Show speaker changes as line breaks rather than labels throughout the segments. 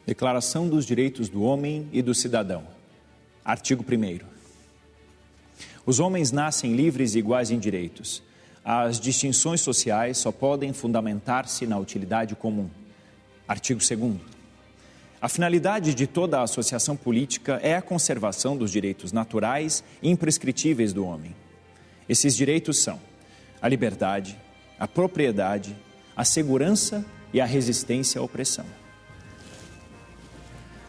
Declaração dos Direitos do Homem e do Cidadão. Artigo 1º. Os homens nascem livres e iguais em direitos. As distinções sociais só podem fundamentar-se na utilidade comum. Artigo 2º. A finalidade de toda a associação política é a conservação dos direitos naturais e imprescritíveis do homem. Esses direitos são a liberdade, a propriedade, a segurança e a resistência à opressão.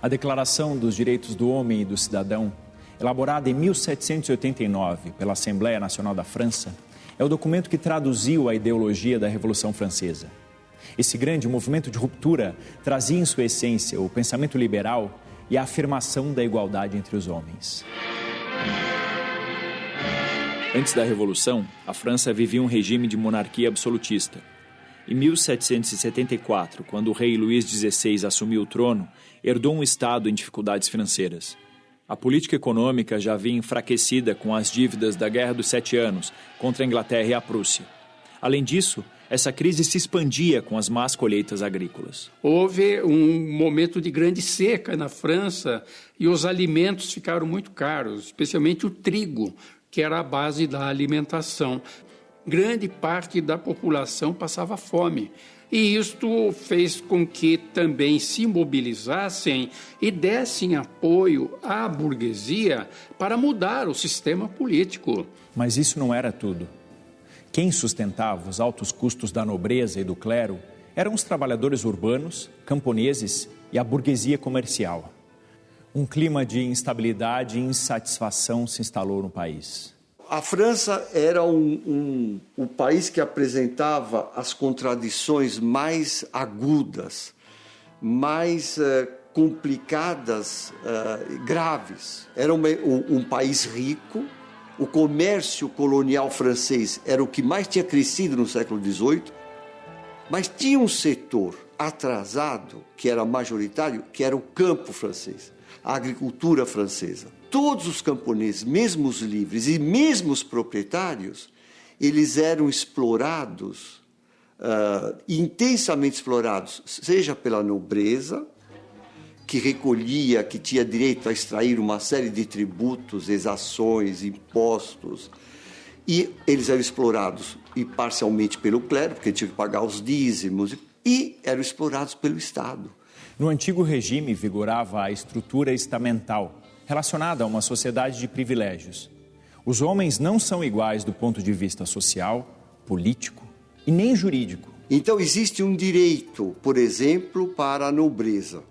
A Declaração dos Direitos do Homem e do Cidadão, elaborada em 1789 pela Assembleia Nacional da França, é o documento que traduziu a ideologia da Revolução Francesa. Esse grande movimento de ruptura trazia em sua essência o pensamento liberal e a afirmação da igualdade entre os homens. Antes da Revolução, a França vivia um regime de monarquia absolutista. Em 1774, quando o rei Luís XVI assumiu o trono, herdou um Estado em dificuldades financeiras. A política econômica já vinha enfraquecida com as dívidas da Guerra dos 7 Anos contra a Inglaterra e a Prússia. Além disso, essa crise se expandia com as más colheitas agrícolas.
Houve um momento de grande seca na França e os alimentos ficaram muito caros, especialmente o trigo, que era a base da alimentação. Grande parte da população passava fome. E isto fez com que também se mobilizassem e dessem apoio à burguesia para mudar o sistema político.
Mas isso não era tudo. Quem sustentava os altos custos da nobreza e do clero eram os trabalhadores urbanos, camponeses e a burguesia comercial. Um clima de instabilidade e insatisfação se instalou no país.
A França era um país que apresentava as contradições mais agudas, mais complicadas, graves. Era um país rico, o comércio colonial francês era o que mais tinha crescido no século XVIII, mas tinha um setor atrasado, que era majoritário, que era o campo francês, a agricultura francesa. Todos os camponeses, mesmo os livres e mesmo os proprietários, eles eram explorados, intensamente explorados, seja pela nobreza, que recolhia, que tinha direito a extrair uma série de tributos, exações, impostos, e eles eram explorados e parcialmente pelo clero, porque tinha que pagar os dízimos, e eram explorados pelo Estado.
No antigo regime vigorava a estrutura estamental, relacionada a uma sociedade de privilégios. Os homens não são iguais do ponto de vista social, político e nem jurídico.
Então existe um direito, por exemplo, para a nobreza,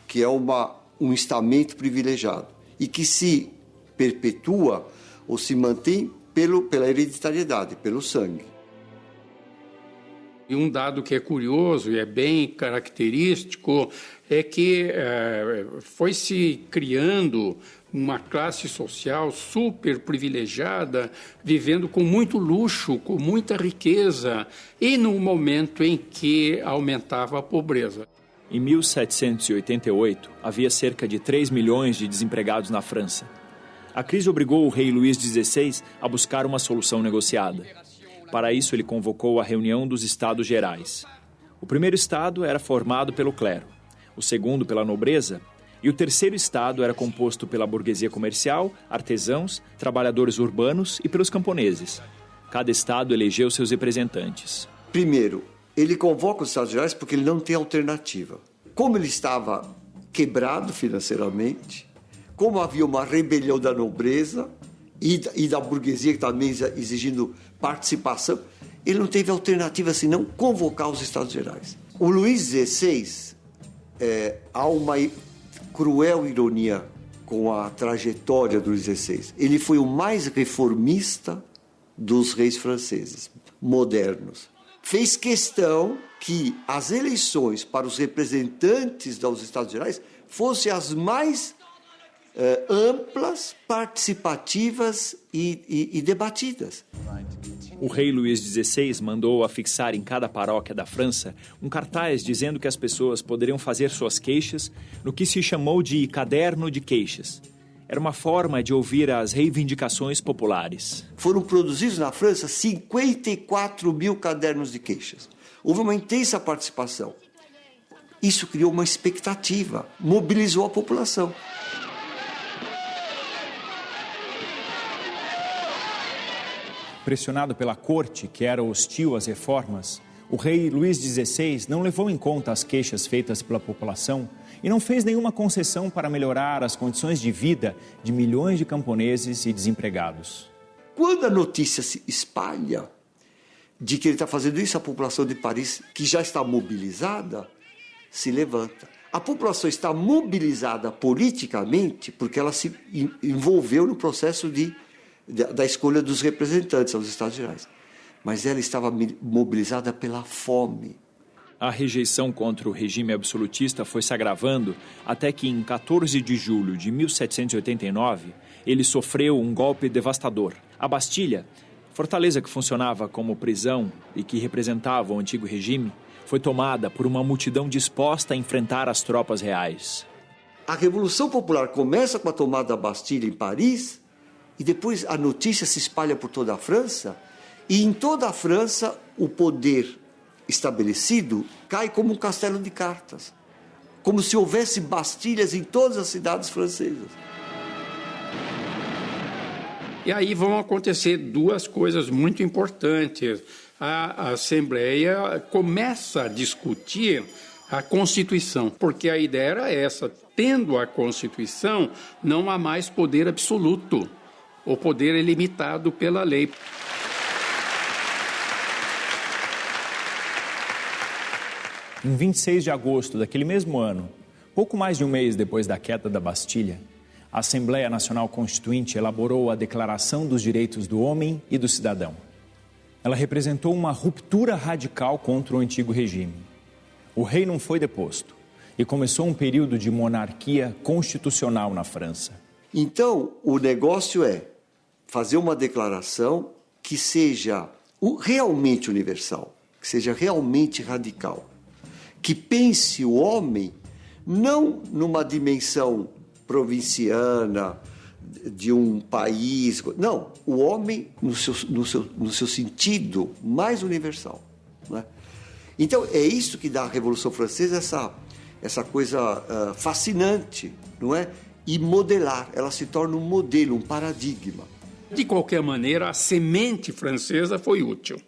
que é um estamento privilegiado e que se perpetua ou se mantém pela hereditariedade, pelo sangue.
E um dado que é curioso e é bem característico é que foi se criando uma classe social super privilegiada, vivendo com muito luxo, com muita riqueza, e num momento em que aumentava a pobreza.
Em 1788, havia cerca de 3 milhões de desempregados na França. A crise obrigou o rei Luís XVI a buscar uma solução negociada. Para isso, ele convocou a reunião dos Estados Gerais. O primeiro Estado era formado pelo clero, o segundo pela nobreza, e o terceiro Estado era composto pela burguesia comercial, artesãos, trabalhadores urbanos e pelos camponeses. Cada Estado elegeu seus representantes.
Primeiro, ele convoca os Estados Gerais porque ele não tem alternativa. Como ele estava quebrado financeiramente, como havia uma rebelião da nobreza e da burguesia que também exigindo participação, ele não teve alternativa senão convocar os Estados Gerais. O Luís XVI, há uma cruel ironia com a trajetória do Luís XVI. Ele foi o mais reformista dos reis franceses, modernos. Fez questão que as eleições para os representantes dos Estados Gerais fossem as mais amplas, participativas e debatidas.
O rei Luís XVI mandou afixar em cada paróquia da França um cartaz dizendo que as pessoas poderiam fazer suas queixas no que se chamou de caderno de queixas. Era uma forma de ouvir as reivindicações populares.
Foram produzidos na França 54 mil cadernos de queixas. Houve uma intensa participação. Isso criou uma expectativa, mobilizou a população.
Pressionado pela corte, que era hostil às reformas, o rei Luís XVI não levou em conta as queixas feitas pela população e não fez nenhuma concessão para melhorar as condições de vida de milhões de camponeses e desempregados.
Quando a notícia se espalha de que ele está fazendo isso, a população de Paris, que já está mobilizada, se levanta. A população está mobilizada politicamente porque ela se envolveu no processo da escolha dos representantes aos Estados Gerais. Mas ela estava mobilizada pela fome.
A rejeição contra o regime absolutista foi se agravando até que, em 14 de julho de 1789, ele sofreu um golpe devastador. A Bastilha, fortaleza que funcionava como prisão e que representava o antigo regime, foi tomada por uma multidão disposta a enfrentar as tropas reais.
A Revolução Popular começa com a tomada da Bastilha em Paris e depois a notícia se espalha por toda a França e em toda a França o poder estabelecido cai como um castelo de cartas, como se houvesse bastilhas em todas as cidades francesas.
E aí vão acontecer duas coisas muito importantes. A Assembleia começa a discutir a Constituição, porque a ideia era essa: tendo a Constituição, não há mais poder absoluto, o poder é limitado pela lei.
Em 26 de agosto daquele mesmo ano, pouco mais de um mês depois da queda da Bastilha, a Assembleia Nacional Constituinte elaborou a Declaração dos Direitos do Homem e do Cidadão. Ela representou uma ruptura radical contra o antigo regime. O rei não foi deposto e começou um período de monarquia constitucional na França.
Então, o negócio é fazer uma declaração que seja realmente universal, que seja realmente radical, que pense o homem não numa dimensão provinciana de um país, não, o homem no seu sentido mais universal, né? Então é isso que dá à Revolução Francesa essa coisa fascinante, não é? E modelar, ela se torna um modelo, um paradigma.
De qualquer maneira, a semente francesa foi útil.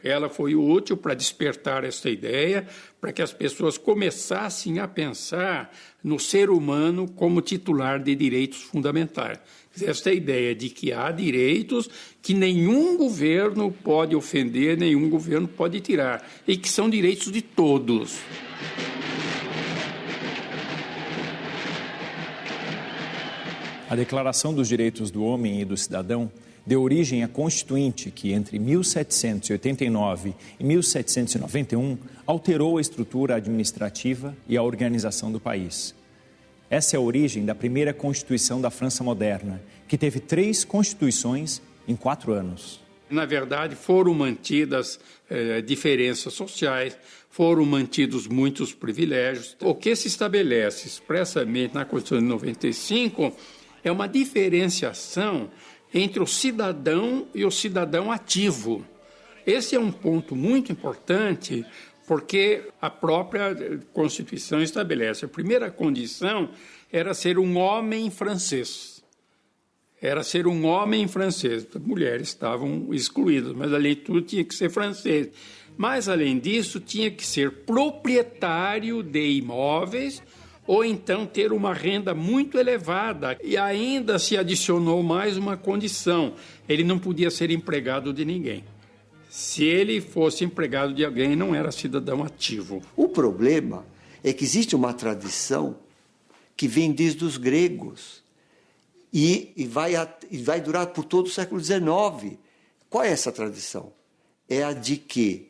Ela foi útil para despertar essa ideia, para que as pessoas começassem a pensar no ser humano como titular de direitos fundamentais. Esta ideia de que há direitos que nenhum governo pode ofender, nenhum governo pode tirar, e que são direitos de todos.
A Declaração dos Direitos do Homem e do Cidadão deu origem à Constituinte que, entre 1789 e 1791, alterou a estrutura administrativa e a organização do país. Essa é a origem da primeira Constituição da França moderna, que teve 3 constituições em 4 anos.
Na verdade, foram mantidas diferenças sociais, foram mantidos muitos privilégios. O que se estabelece expressamente na Constituição de 95 é uma diferenciação entre o cidadão e o cidadão ativo. Esse é um ponto muito importante, porque a própria Constituição estabelece. A primeira condição era ser um homem francês. Era ser um homem francês. As mulheres estavam excluídas, mas além de tudo tinha que ser francês. Mas, além disso, tinha que ser proprietário de imóveis ou então ter uma renda muito elevada. E ainda se adicionou mais uma condição: ele não podia ser empregado de ninguém. Se ele fosse empregado de alguém, não era cidadão ativo.
O problema é que existe uma tradição que vem desde os gregos e vai durar por todo o século XIX. Qual é essa tradição? É a de que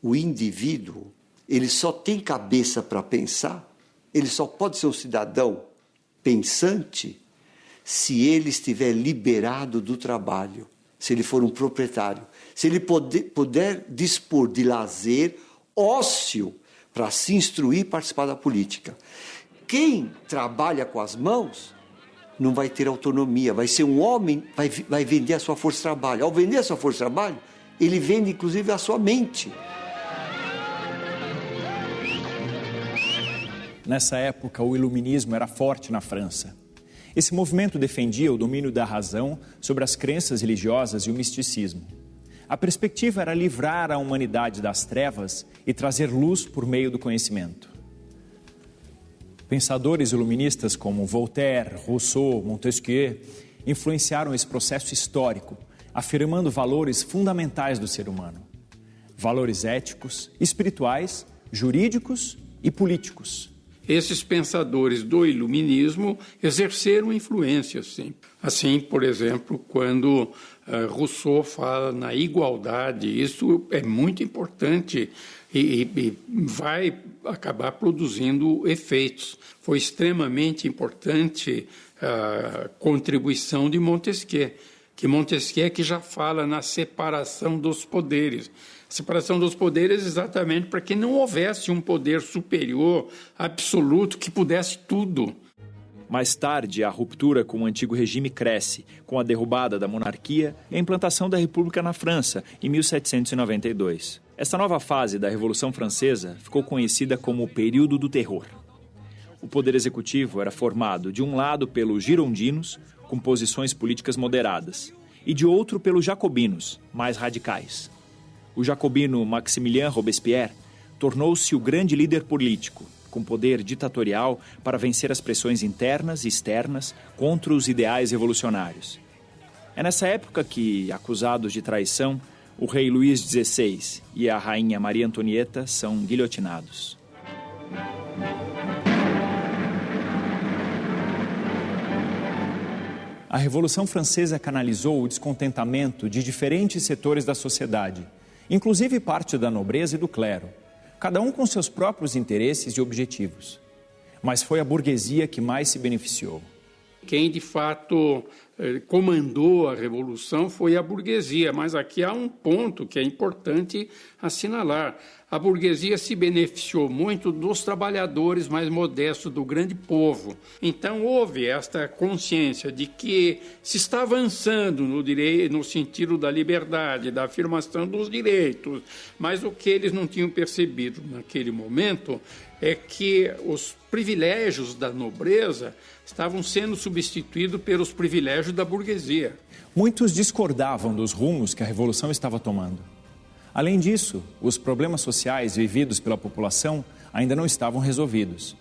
o indivíduo ele só tem cabeça para pensar, ele só pode ser um cidadão pensante se ele estiver liberado do trabalho, se ele for um proprietário, se ele puder dispor de lazer, ócio, para se instruir e participar da política. Quem trabalha com as mãos não vai ter autonomia, vai ser um homem, vai vender a sua força de trabalho. Ao vender a sua força de trabalho, ele vende inclusive a sua mente.
Nessa época, o iluminismo era forte na França. Esse movimento defendia o domínio da razão sobre as crenças religiosas e o misticismo. A perspectiva era livrar a humanidade das trevas e trazer luz por meio do conhecimento. Pensadores iluministas como Voltaire, Rousseau, Montesquieu influenciaram esse processo histórico, afirmando valores fundamentais do ser humano. Valores éticos, espirituais, jurídicos e políticos.
Esses pensadores do iluminismo exerceram influência, sim. Assim, por exemplo, quando Rousseau fala na igualdade, isso é muito importante e vai acabar produzindo efeitos. Foi extremamente importante a contribuição de Montesquieu, que já fala na separação dos poderes. Separação dos poderes exatamente para que não houvesse um poder superior, absoluto, que pudesse tudo.
Mais tarde, a ruptura com o antigo regime cresce, com a derrubada da monarquia e a implantação da República na França, em 1792. Essa nova fase da Revolução Francesa ficou conhecida como o período do terror. O poder executivo era formado, de um lado, pelos girondinos, com posições políticas moderadas, e de outro pelos jacobinos, mais radicais. O jacobino Maximilien Robespierre tornou-se o grande líder político, com poder ditatorial para vencer as pressões internas e externas contra os ideais revolucionários. É nessa época que, acusados de traição, o rei Luís XVI e a rainha Maria Antonieta são guilhotinados. A Revolução Francesa canalizou o descontentamento de diferentes setores da sociedade, inclusive parte da nobreza e do clero, cada um com seus próprios interesses e objetivos. Mas foi a burguesia que mais se beneficiou.
Quem, de fato, comandou a Revolução foi a burguesia, mas aqui há um ponto que é importante assinalar. A burguesia se beneficiou muito dos trabalhadores mais modestos, do grande povo. Então, houve esta consciência de que se está avançando no sentido da liberdade, da afirmação dos direitos, mas o que eles não tinham percebido naquele momento é que os privilégios da nobreza estavam sendo substituídos pelos privilégios da burguesia.
Muitos discordavam dos rumos que a Revolução estava tomando. Além disso, os problemas sociais vividos pela população ainda não estavam resolvidos.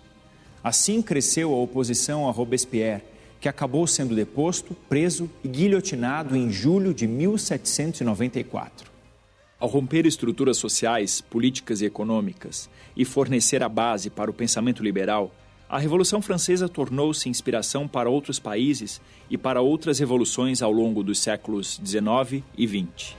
Assim cresceu a oposição a Robespierre, que acabou sendo deposto, preso e guilhotinado em julho de 1794. Ao romper estruturas sociais, políticas e econômicas e fornecer a base para o pensamento liberal, a Revolução Francesa tornou-se inspiração para outros países e para outras revoluções ao longo dos séculos XIX e XX.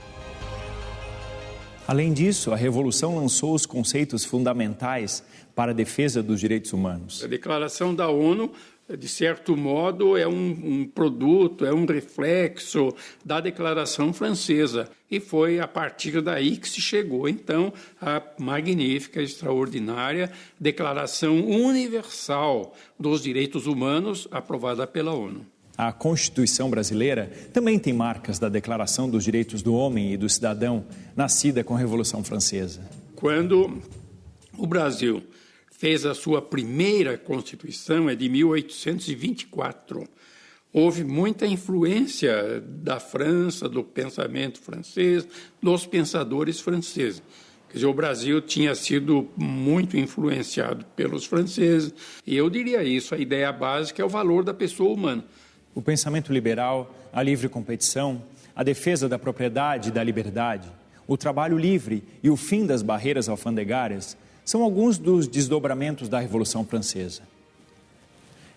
Além disso, a Revolução lançou os conceitos fundamentais para a defesa dos direitos humanos.
A Declaração da ONU, de certo modo, é um produto, é um reflexo da Declaração Francesa. E foi a partir daí que se chegou, então, à magnífica, extraordinária Declaração Universal dos Direitos Humanos, aprovada pela ONU.
A Constituição brasileira também tem marcas da Declaração dos Direitos do Homem e do Cidadão, nascida com a Revolução Francesa.
Quando o Brasil fez a sua primeira Constituição, é de 1824. Houve muita influência da França, do pensamento francês, dos pensadores franceses. Quer dizer, o Brasil tinha sido muito influenciado pelos franceses, e eu diria isso, a ideia básica é o valor da pessoa humana.
O pensamento liberal, a livre competição, a defesa da propriedade e da liberdade, o trabalho livre e o fim das barreiras alfandegárias são alguns dos desdobramentos da Revolução Francesa.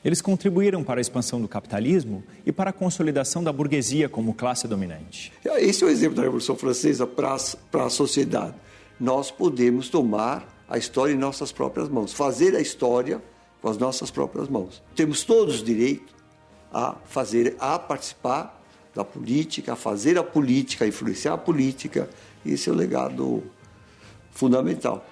Eles contribuíram para a expansão do capitalismo e para a consolidação da burguesia como classe dominante.
Esse é o exemplo da Revolução Francesa para a sociedade. Nós podemos tomar a história em nossas próprias mãos, fazer a história com as nossas próprias mãos. Temos todos direito a participar da política, a fazer a política, a influenciar a política. Esse é o legado fundamental.